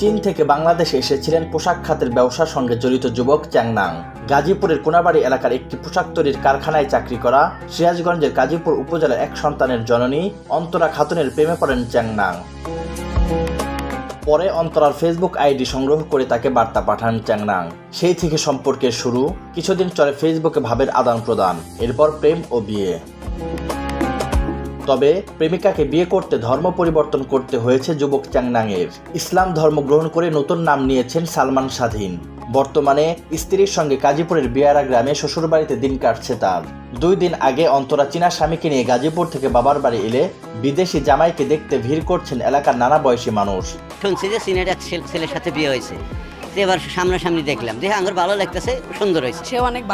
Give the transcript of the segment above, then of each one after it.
চীন থেকে বাংলাদেশে এসেছিলেন পোশাক খাতের ব্যবসার সঙ্গে জড়িত যুবক চ্যাংনাং। গাজীপুরের কোনাবাড়ি এলাকার একটি পোশাক তৈরির কারখানায় চাকরি করা সিরাজগঞ্জের গাজীপুর উপজেলার এক সন্তানের জননী অন্তরা খাতুনের প্রেমে পড়েন চ্যাংনাং। পরে অন্তরার ফেসবুক আইডি সংগ্রহ করে তাকে বার্তা পাঠান চ্যাংনাং। সেই থেকে সম্পর্কের শুরু। কিছুদিন চলে ফেসবুকে ভাবের আদান প্রদান, এরপর প্রেম ও বিয়ে। তবে প্রেমিকাকে বিয়ে করতে ধর্ম পরিবর্তন করতে হয়েছে যুবক চ্যাংনাংয়ের। ইসলাম ধর্ম গ্রহণ করে নতুন নাম নিয়েছেন সালমান স্বাধীন। বর্তমানে স্ত্রীর সঙ্গে গাজীপুরের বিয়ারা গ্রামে শ্বশুরবাড়িতে দিন কাটছে তার। 2 দিন আগে অন্তরা চীনা স্বামীকে নিয়ে গাজীপুর থেকে বাবার বাড়ি এলে বিদেশি জামাইকে দেখতে ভিড় করছেন এলাকার নানা বয়সী মানুষ। শুনছি যে চীনের এক ছেলের সাথে বিয়ে হয়েছে, এবার সামনাসামনি দেখলাম, দেখে আমার ভালো লাগতেছে, সুন্দর হয়েছে। সে অনেক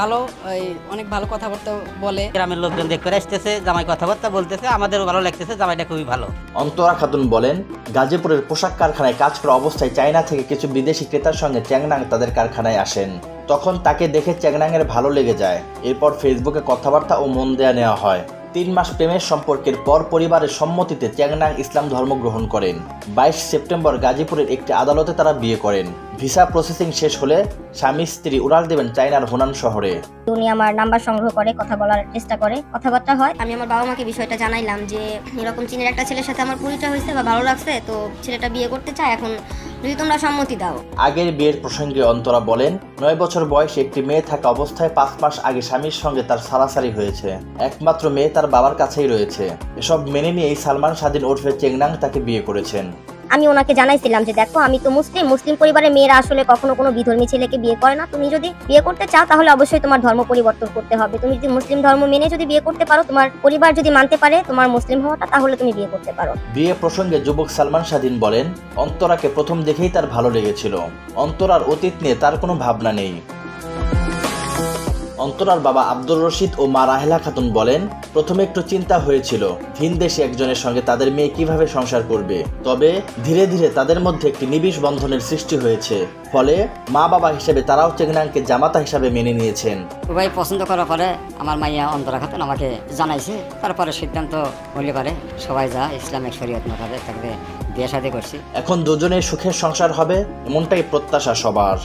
ভালো কথাবার্তা বলে। গ্রামের লোকজন দেখতে আসতেছে, জামাই কথাবার্তা বলতেছে, আমাদেরও ভালো লাগতেছে, জামাইটা খুবই ভালো। অন্তরা খাতুন বলেন, গাজীপুরের পোশাক কারখানায় কাজ করা অবস্থায় চায়না থেকে কিছু বিদেশি ক্রেতার সঙ্গে চ্যাংনাং তাদের কারখানায় আসেন। তখন তাকে দেখে চ্যাংনাংয়ের ভালো লেগে যায়। এরপর ফেসবুকে কথাবার্তা ও মন দেয়া নেওয়া হয়। 3 মাস প্রেমের সম্পর্কের পর পরিবারের সম্মতিতে চ্যাংনাং ইসলাম ধর্ম গ্রহণ করেন। 22 সেপ্টেম্বর গাজীপুরের একটি আদালতে তারা বিয়ে করেন। ভিসা প্রসেসিং শেষ হলে স্বামী স্ত্রী উড়াল দেবেন চায়নার হুনান শহরে। উনি আমার নাম্বার সংগ্রহ করে কথা বলার চেষ্টা করে, কথাবার্তা হয়। আমি আমার বাবা মাকে বিষয়টা জানাইলাম যে এরকম চীনের একটা ছেলের সাথে আমার পরিচয় হয়েছে বা ভালো লাগছে, তো ছেলেটা বিয়ে করতে চায়, এখন যদি তোমরা সম্মতি দাও। আগের বিয়ের প্রসঙ্গে অন্তরা বলেন, 9 বছর বয়সে একটি মেয়ে থাকা অবস্থায় 5 মাস আগে স্বামীর সঙ্গে তার সারাসারি হয়েছে। একমাত্র মেয়ে তার বাবার কাছেই রয়েছে। এসব মেনে নিয়েই সালমান স্বাধীন ওরফে চ্যাংনাং তাকে বিয়ে করেছেন। আমি ওনাকে জানাইছিলাম যে দেখো, আমি তো মুসলিম পরিবারের মেয়েরা আসলে কখনো কোনো বিধর্মী ছেলেকে বিয়ে করে না। তুমি যদি বিয়ে করতে চাও তাহলে অবশ্যই তোমার ধর্ম পরিবর্তন করতে হবে। তুমি যদি মুসলিম ধর্ম মেনে যদি বিয়ে করতে পারো, তোমার পরিবার যদি মানতে পারে তোমার মুসলিম হওয়াটা, তাহলে তুমি বিয়ে করতে পারো। বিয়ে প্রসঙ্গে যুবক সালমান স্বাধীন বলেন, অন্তরাকে প্রথম দেখেই তার ভালো লেগেছিল। অন্তরার অতীত নিয়ে তার কোনো ভাবনা নেই। অন্তরার বাবা আব্দুর রশিদ ও মা রাহেলা খাতুন বলেন, প্রথমে একটু চিন্তা হয়েছিল ভিন দেশে একজনের সঙ্গে তাদের মেয়ে কিভাবে সংসার করবে। তবে ধীরে ধীরে তাদের মধ্যে একটি নিবিড় বন্ধনের সৃষ্টি হয়েছে। ফলে মা বাবা হিসেবে তারাও চ্যাংনাংকে জামাতা হিসাবে মেনে নিয়েছেন। সবাই পছন্দ করার পরে আমার মাইয়া অন্তরা খাতুন আমাকে জানাইছে, তারপরে সিদ্ধান্ত হলে পারে সবাই যা ইসলামিক শরীয়ত মোতাবেক তাকে বিয়ে শাদী করছি। এখন দুজনের সুখের সংসার হবে, এমনটাই প্রত্যাশা সবার।